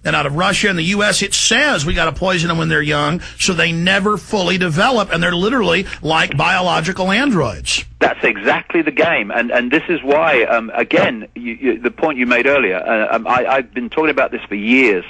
and out of Russia and the U.S., it says we got to poison them when they're young so they never fully develop, and they're literally like biological androids. That's exactly the game, and this is why, again, the point you made earlier, I've been talking about this for years.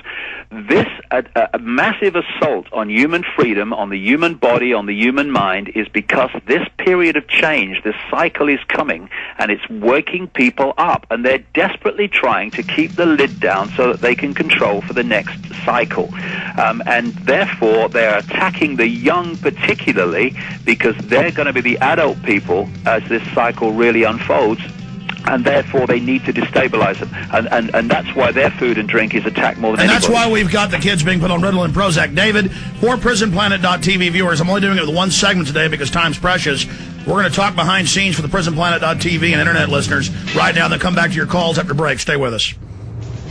This a massive assault on human freedom, on the human body, on the human mind, is because this period of change, this cycle is coming, and it's waking people up, and they're desperately trying to keep the lid down so that they can control for the next cycle. And therefore, they're attacking the young particularly because they're going to be the adult people as this cycle really unfolds, and therefore they need to destabilize them. And that's why their food and drink is attacked more than anybody. And that's why we've got the kids being put on Ritalin and Prozac. David, for PrisonPlanet.tv viewers, I'm only doing it with one segment today because time's precious. We're going to talk behind scenes for the PrisonPlanet.tv and internet listeners right now, and then come back to your calls after break. Stay with us.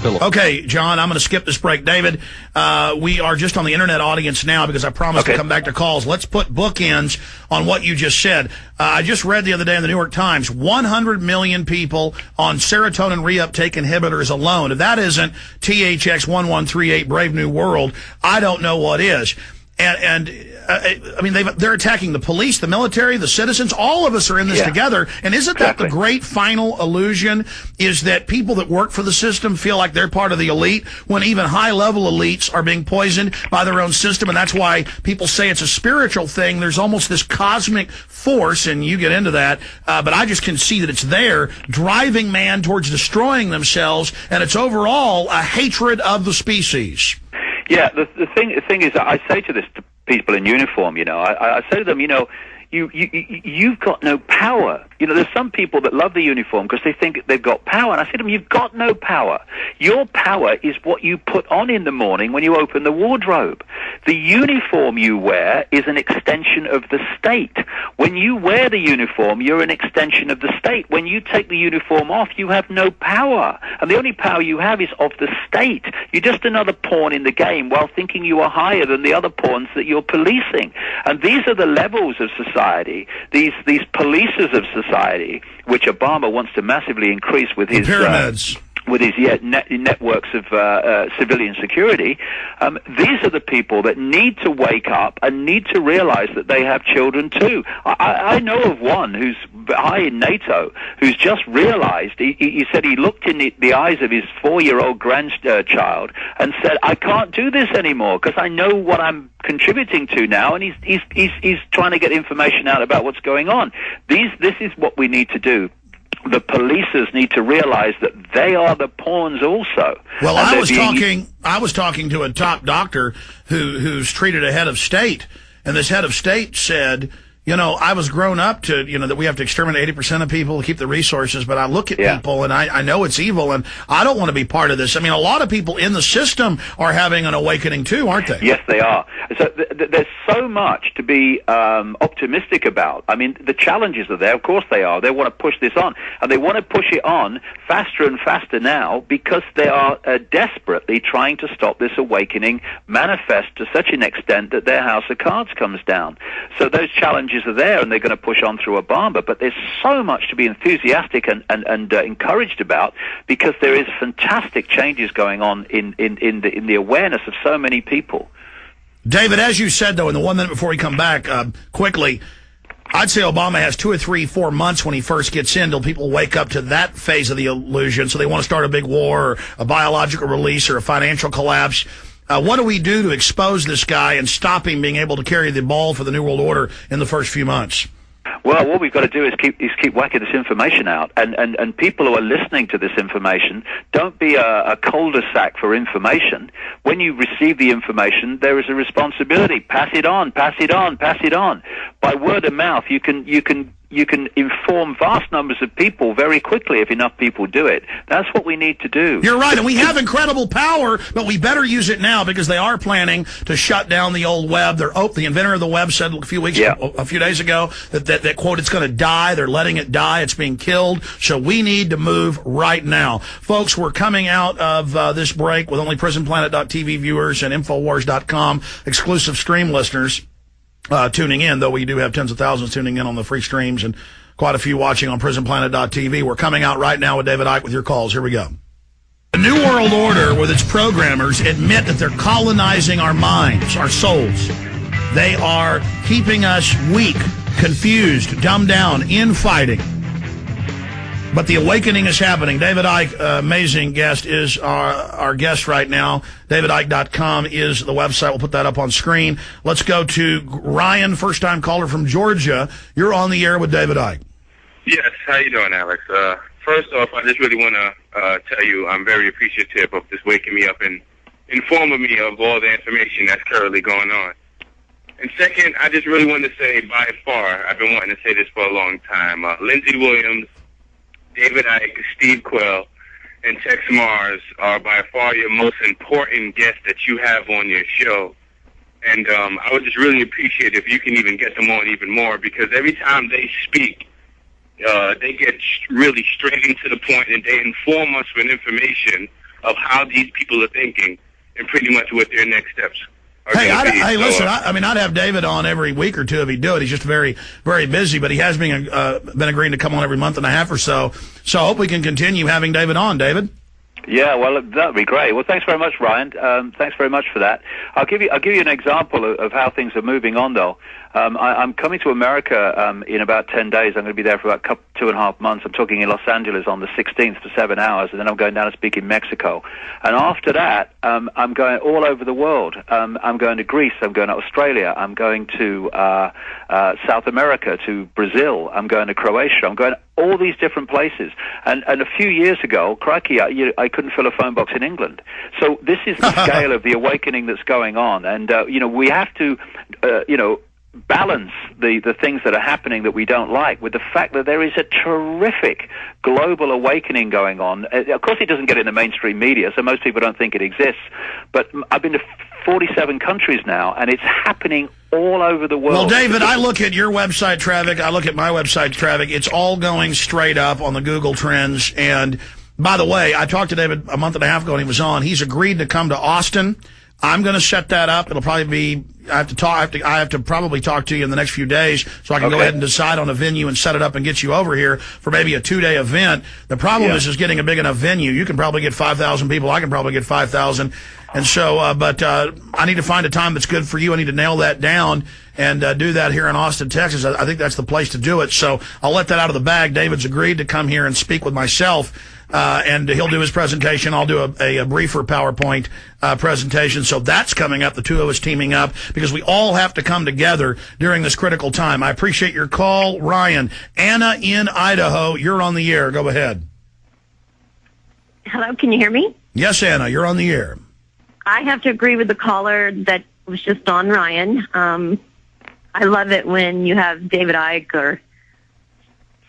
Okay, John, I'm going to skip this break. David, we are just on the internet audience now because I promised to come back to calls. Let's put bookends on what you just said. I just read the other day in the New York Times, 100 million people on serotonin reuptake inhibitors alone. If that isn't THX 1138 Brave New World, I don't know what is. I mean, they're attacking the police, the military, the citizens. All of us are in this together. And isn't that the great final illusion, is that people that work for the system feel like they're part of the elite when even high-level elites are being poisoned by their own system? And that's why people say it's a spiritual thing. There's almost this cosmic force, and you get into that, but I just can see that it's there, driving man towards destroying themselves, and it's overall a hatred of the species. Yeah, the thing is, I say to this to people in uniform, I say to them, you've got no power. There's some people that love the uniform because they think they've got power. And I say to them, you've got no power. Your power is what you put on in the morning when you open the wardrobe. The uniform you wear is an extension of the state. When you wear the uniform, you're an extension of the state. When you take the uniform off, you have no power. And the only power you have is of the state. You're just another pawn in the game while thinking you are higher than the other pawns that you're policing. And these are the levels of society, these policers of society, which Obama wants to massively increase with his pyramids. With his networks of civilian security. These are the people that need to wake up and need to realize that they have children too. I know of one who's high in NATO who's just realized, he said he looked in the eyes of his 4-year-old grandchild and said, I can't do this anymore because I know what I'm contributing to now, and he's trying to get information out about what's going on. This is what we need to do. The policers need to realize that they are the pawns also. Well, I was talking to a top doctor who's treated a head of state, and this head of state said, I was grown up to, that we have to exterminate 80% of people to keep the resources, but I look at people and I know it's evil, and I don't want to be part of this. I mean, a lot of people in the system are having an awakening too, aren't they? Yes, they are. So there's so much to be optimistic about. I mean, the challenges are there. Of course they are. They want to push this on, and they want to push it on faster and faster now because they are desperately trying to stop this awakening manifest to such an extent that their house of cards comes down. So those challenges are there, and they're going to push on through Obama. But there's so much to be enthusiastic and encouraged about because there is fantastic changes going on in the awareness of so many people. David, as you said, though, in the 1 minute before we come back, quickly, I'd say Obama has 2 or 3, 4 months when he first gets in till people wake up to that phase of the illusion. So they want to start a big war or a biological release or a financial collapse. What do we do to expose this guy and stop him being able to carry the ball for the New World Order in the first few months? Well, what we've got to do is keep whacking this information out, and people who are listening to this information, don't be a cul-de-sac for information. When you receive the information, there is a responsibility. Pass it on, pass it on, pass it on. By word of mouth, you can inform vast numbers of people very quickly if enough people do it. That's what we need to do. You're right, and we have incredible power, but we better use it now because they are planning to shut down the old web. The inventor of the web said a few days ago that quote, it's going to die. They're letting it die. It's being killed. So we need to move right now. Folks, we're coming out of this break with only PrisonPlanet.tv viewers and Infowars.com exclusive stream listeners tuning in, though we do have tens of thousands tuning in on the free streams and quite a few watching on PrisonPlanet.tv. We're coming out right now with David Icke with your calls. Here we go. The New World Order, with its programmers, admit that they're colonizing our minds, our souls. They are keeping us weak, confused, dumbed down, infighting. But the awakening is happening. David Icke, amazing guest, is our guest right now. DavidIcke.com is the website. We'll put that up on screen. Let's go to Ryan, first-time caller from Georgia. You're on the air with David Icke. Yes, how you doing, Alex? First off, I just really want to tell you I'm very appreciative of just waking me up and informing me of all the information that's currently going on. And second, I just really want to say, by far, I've been wanting to say this for a long time, Lindsey Williams, David Icke, Steve Quayle, and Tex Mars are by far your most important guests that you have on your show. And I would just really appreciate if you can even get them on even more, because every time they speak, they get really straight into the point, and they inform us with information of how these people are thinking and pretty much what their next steps are going to be. Hey, listen, I'd have David on every week or two if he'd do it. He's just very, very busy, but he has been agreeing to come on every month and a half or so. So I hope we can continue having David on. David? Yeah, well, that'd be great. Well, thanks very much, Ryan. Thanks very much for that. I'll give you an example of how things are moving on, though. I'm coming to America in about 10 days. I'm going to be there for about 2.5 months. I'm talking in Los Angeles on the 16th for 7 hours, and then I'm going down to speak in Mexico. And after that, I'm going all over the world. I'm going to Greece. I'm going to Australia. I'm going to South America, to Brazil. I'm going to Croatia. I'm going all these different places. And a few years ago, crikey, I couldn't fill a phone box in England. So this is the scale of the awakening that's going on. And, we have to, balance the things that are happening that we don't like with the fact that there is a terrific global awakening going on. Of course, it doesn't get in the mainstream media, so most people don't think it exists. But I've been to 47 countries now, and it's happening all over the world. Well, David, I look at your website traffic. I look at my website traffic. It's all going straight up on the Google Trends. And by the way, I talked to David a month and a half ago, and he was on. He's agreed to come to Austin. I'm going to set that up. It'll probably be, I have to probably talk to you in the next few days so I can go ahead and decide on a venue and set it up and get you over here for maybe a 2-day event. The problem is getting a big enough venue. You can probably get 5,000 people. I can probably get 5,000. And so, but I need to find a time that's good for you. I need to nail that down and do that here in Austin, Texas. I think that's the place to do it. So I'll let that out of the bag. David's agreed to come here and speak with myself. And he'll do his presentation. I'll do a briefer PowerPoint presentation. So that's coming up, the two of us teaming up, because we all have to come together during this critical time. I appreciate your call, Ryan. Anna in Idaho, you're on the air. Go ahead. Hello, can you hear me? Yes, Anna, you're on the air. I have to agree with the caller that was just on, Ryan. I love it when you have David Icke or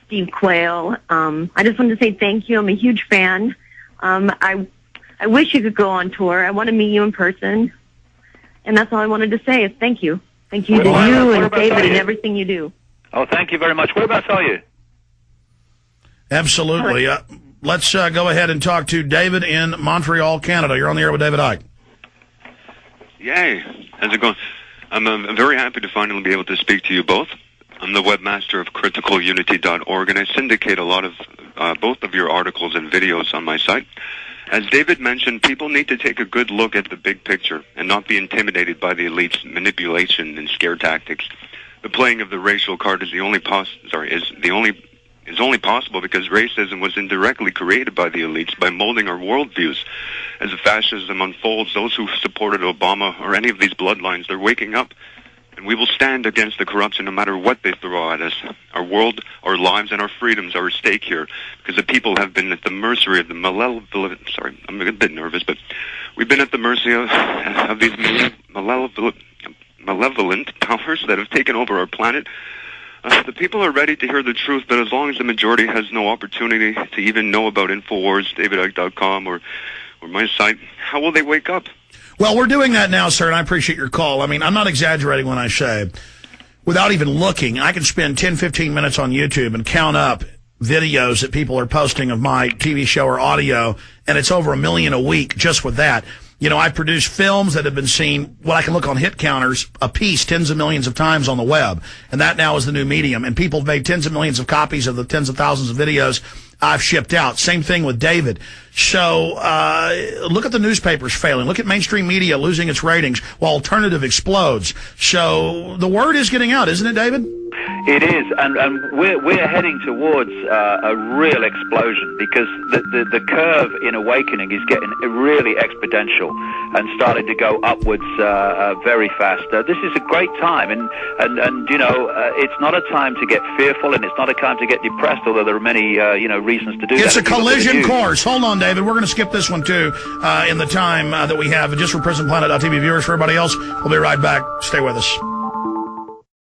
Steve Quayle. I just wanted to say thank you. I'm a huge fan. I wish you could go on tour. I want to meet you in person. And that's all I wanted to say is thank you. Thank you to you and David and everything you do. Oh, thank you very much. Whereabouts are you? Absolutely. Let's go ahead and talk to David in Montreal, Canada. You're on the air with David Icke. Yay. How's it going? I'm very happy to finally be able to speak to you both. I'm the webmaster of criticalunity.org, and I syndicate a lot of both of your articles and videos on my site. As David mentioned, people need to take a good look at the big picture and not be intimidated by the elite's manipulation and scare tactics. The playing of the racial card is only possible because racism was indirectly created by the elites by molding our worldviews. As fascism unfolds, those who supported Obama or any of these bloodlines, they're waking up. And we will stand against the corruption no matter what they throw at us. Our world, our lives, and our freedoms are at stake here because the people have been at the mercy of the malevolent... Sorry, I'm a bit nervous, but we've been at the mercy of these malevolent powers that have taken over our planet. The people are ready to hear the truth, but as long as the majority has no opportunity to even know about Infowars, DavidIcke.com, or my site, how will they wake up? Well, we're doing that now, sir, and I appreciate your call. I mean, I'm not exaggerating when I say, without even looking, I can spend 10, 15 minutes on YouTube and count up videos that people are posting of my TV show or audio, and it's over 1 million a week just with that. You know, I've produced films that have been seen, what I can look on hit counters, a piece tens of millions of times on the web. And that now is the new medium. And people have made tens of millions of copies of the tens of thousands of videos I've shipped out. Same thing with David. So look at the newspapers failing. Look at mainstream media losing its ratings while alternative explodes. So the word is getting out, isn't it, David? It is, and we're heading towards a real explosion, because the curve in awakening is getting really exponential and starting to go upwards very fast. This is a great time, and you know, it's not a time to get fearful, and it's not a time to get depressed, although there are many reasons to do that. It's a collision course. Hold on, David. We're going to skip this one too in the time that we have, just for PrisonPlanet.tv viewers. For everybody else, we'll be right back. Stay with us.